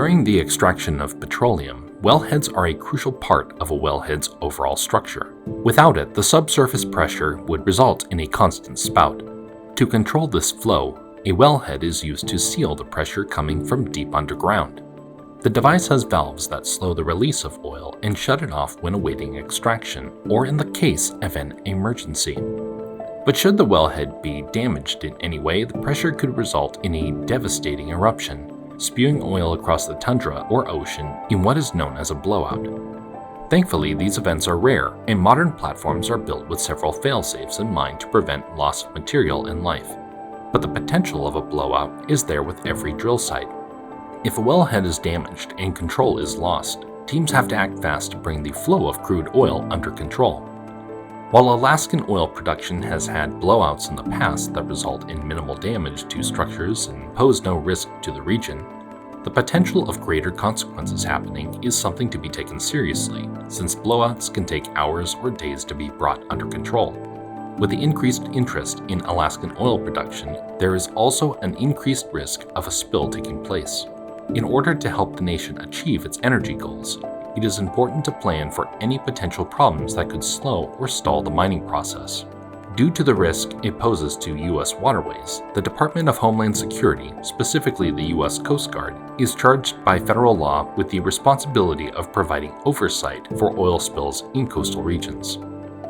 During the extraction of petroleum, wellheads are a crucial part of a wellhead's overall structure. Without it, the subsurface pressure would result in a constant spout. To control this flow, a wellhead is used to seal the pressure coming from deep underground. The device has valves that slow the release of oil and shut it off when awaiting extraction, or in the case of an emergency. But should the wellhead be damaged in any way, the pressure could result in a devastating eruption, spewing oil across the tundra or ocean in what is known as a blowout. Thankfully, these events are rare, and modern platforms are built with several fail-safes in mind to prevent loss of material and life. But the potential of a blowout is there with every drill site. If a wellhead is damaged and control is lost, teams have to act fast to bring the flow of crude oil under control. While Alaskan oil production has had blowouts in the past that result in minimal damage to structures and pose no risk to the region, the potential of greater consequences happening is something to be taken seriously, since blowouts can take hours or days to be brought under control. With the increased interest in Alaskan oil production, there is also an increased risk of a spill taking place. In order to help the nation achieve its energy goals, it is important to plan for any potential problems that could slow or stall the mining process. Due to the risk it poses to U.S. waterways, the Department of Homeland Security, specifically the U.S. Coast Guard, is charged by federal law with the responsibility of providing oversight for oil spills in coastal regions.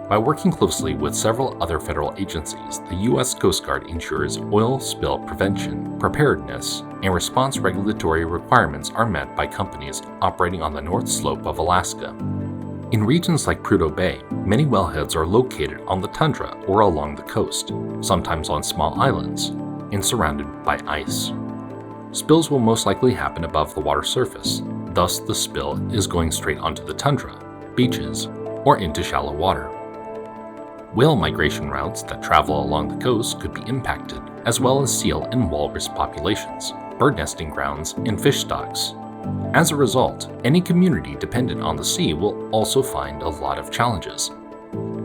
By working closely with several other federal agencies, the U.S. Coast Guard ensures oil spill prevention, preparedness, and response regulatory requirements are met by companies operating on the north slope of Alaska. In regions like Prudhoe Bay, many wellheads are located on the tundra or along the coast, sometimes on small islands, and surrounded by ice. Spills will most likely happen above the water surface, thus the spill is going straight onto the tundra, beaches, or into shallow water. Whale migration routes that travel along the coast could be impacted, as well as seal and walrus populations, bird nesting grounds, and fish stocks. As a result, any community dependent on the sea will also find a lot of challenges.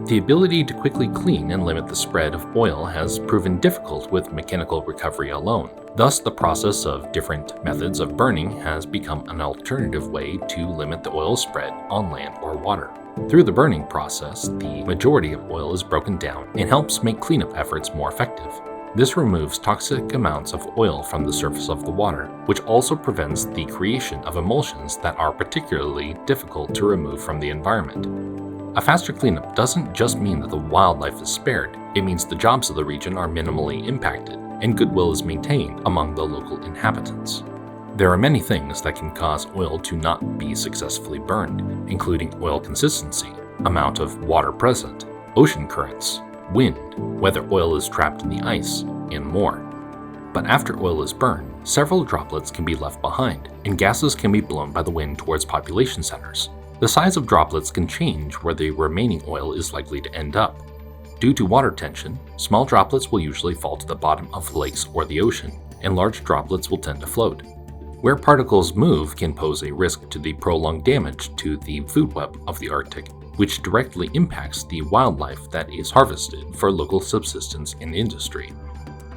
The ability to quickly clean and limit the spread of oil has proven difficult with mechanical recovery alone. Thus, the process of different methods of burning has become an alternative way to limit the oil spread on land or water. Through the burning process, the majority of oil is broken down and helps make cleanup efforts more effective. This removes toxic amounts of oil from the surface of the water, which also prevents the creation of emulsions that are particularly difficult to remove from the environment. A faster cleanup doesn't just mean that the wildlife is spared, it means the jobs of the region are minimally impacted and goodwill is maintained among the local inhabitants. There are many things that can cause oil to not be successfully burned, including oil consistency, amount of water present, ocean currents, wind, whether oil is trapped in the ice, and more. But after oil is burned, several droplets can be left behind, and gases can be blown by the wind towards population centers. The size of droplets can change where the remaining oil is likely to end up. Due to water tension, small droplets will usually fall to the bottom of lakes or the ocean, and large droplets will tend to float. Where particles move can pose a risk to the prolonged damage to the food web of the Arctic, which directly impacts the wildlife that is harvested for local subsistence and industry.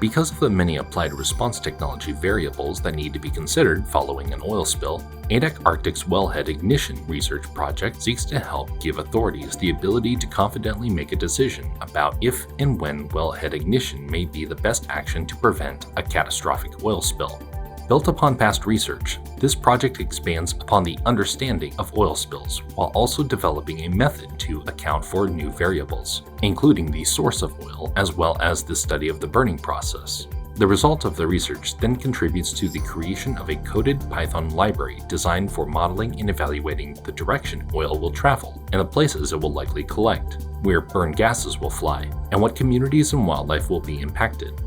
Because of the many applied response technology variables that need to be considered following an oil spill, ADAC-ARCTIC's Wellhead Ignition research project seeks to help give authorities the ability to confidently make a decision about if and when wellhead ignition may be the best action to prevent a catastrophic oil spill. Built upon past research, this project expands upon the understanding of oil spills while also developing a method to account for new variables, including the source of oil as well as the study of the burning process. The result of the research then contributes to the creation of a coded Python library designed for modeling and evaluating the direction oil will travel and the places it will likely collect, where burned gases will fly, and what communities and wildlife will be impacted.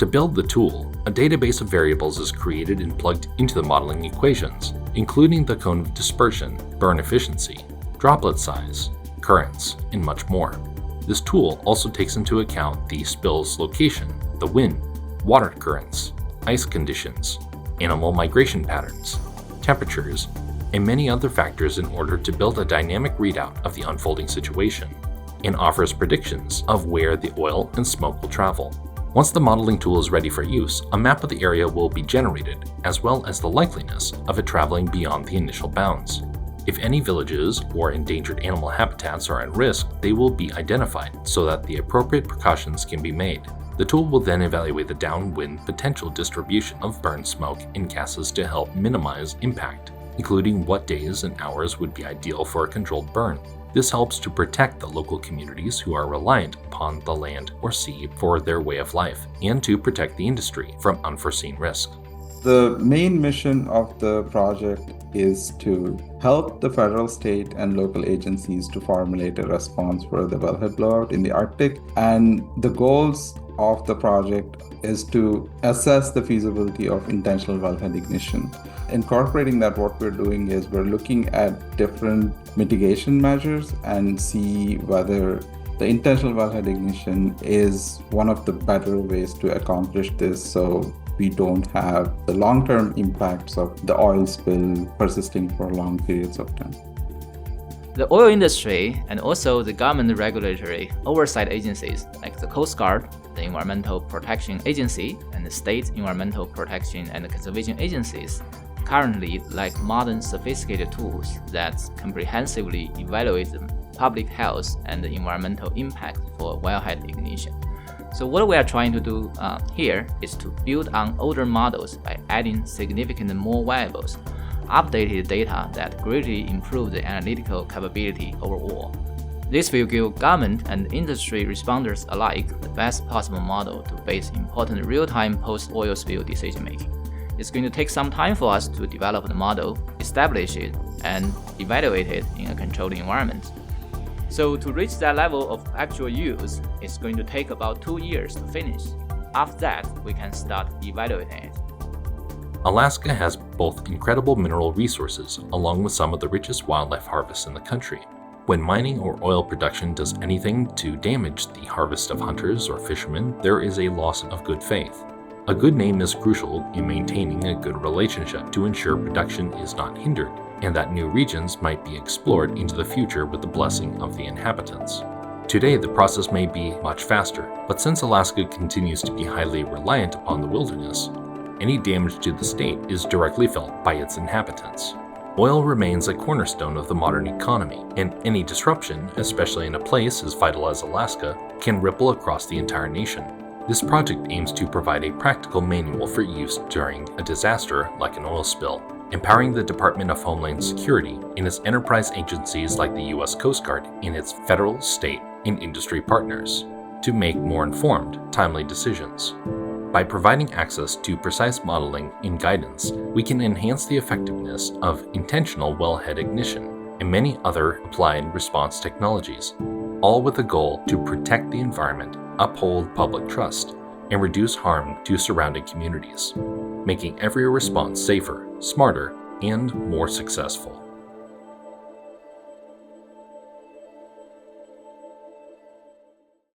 To build the tool, a database of variables is created and plugged into the modeling equations, including the cone of dispersion, burn efficiency, droplet size, currents, and much more. This tool also takes into account the spill's location, the wind, water currents, ice conditions, animal migration patterns, temperatures, and many other factors in order to build a dynamic readout of the unfolding situation, and offers predictions of where the oil and smoke will travel. Once the modeling tool is ready for use, a map of the area will be generated, as well as the likeliness of it traveling beyond the initial bounds. If any villages or endangered animal habitats are at risk, they will be identified so that the appropriate precautions can be made. The tool will then evaluate the downwind potential distribution of burn smoke and gases to help minimize impact, including what days and hours would be ideal for a controlled burn. This helps to protect the local communities who are reliant upon the land or sea for their way of life, and to protect the industry from unforeseen risk. The main mission of the project is to help the federal, state, and local agencies to formulate a response for the wellhead blowout in the Arctic. And the goals of the project is to assess the feasibility of intentional wellhead ignition. Incorporating that, what we're doing is we're looking at different mitigation measures and see whether the intentional wellhead ignition is one of the better ways to accomplish this, so we don't have the long-term impacts of the oil spill persisting for long periods of time. The oil industry and also the government regulatory oversight agencies like the Coast Guard, the Environmental Protection Agency, and the State Environmental Protection and Conservation Agencies currently lack modern sophisticated tools that comprehensively evaluate the public health and the environmental impact for wellhead ignition. So what we are trying to do here is to build on older models by adding significantly more variables, updated data that greatly improve the analytical capability overall. This will give government and industry responders alike the best possible model to base important real-time post-oil spill decision-making. It's going to take some time for us to develop the model, establish it, and evaluate it in a controlled environment. So to reach that level of actual use, it's going to take about 2 years to finish. After that, we can start evaluating it. Alaska has both incredible mineral resources along with some of the richest wildlife harvests in the country. When mining or oil production does anything to damage the harvest of hunters or fishermen, there is a loss of good faith. A good name is crucial in maintaining a good relationship to ensure production is not hindered, and that new regions might be explored into the future with the blessing of the inhabitants. Today, the process may be much faster, but since Alaska continues to be highly reliant upon the wilderness, any damage to the state is directly felt by its inhabitants. Oil remains a cornerstone of the modern economy, and any disruption, especially in a place as vital as Alaska, can ripple across the entire nation. This project aims to provide a practical manual for use during a disaster like an oil spill, empowering the Department of Homeland Security and its enterprise agencies like the U.S. Coast Guard and its federal, state, and industry partners to make more informed, timely decisions. By providing access to precise modeling and guidance, we can enhance the effectiveness of intentional wellhead ignition and many other applied response technologies, all with the goal to protect the environment, uphold public trust, and reduce harm to surrounding communities, making every response safer, smarter, and more successful.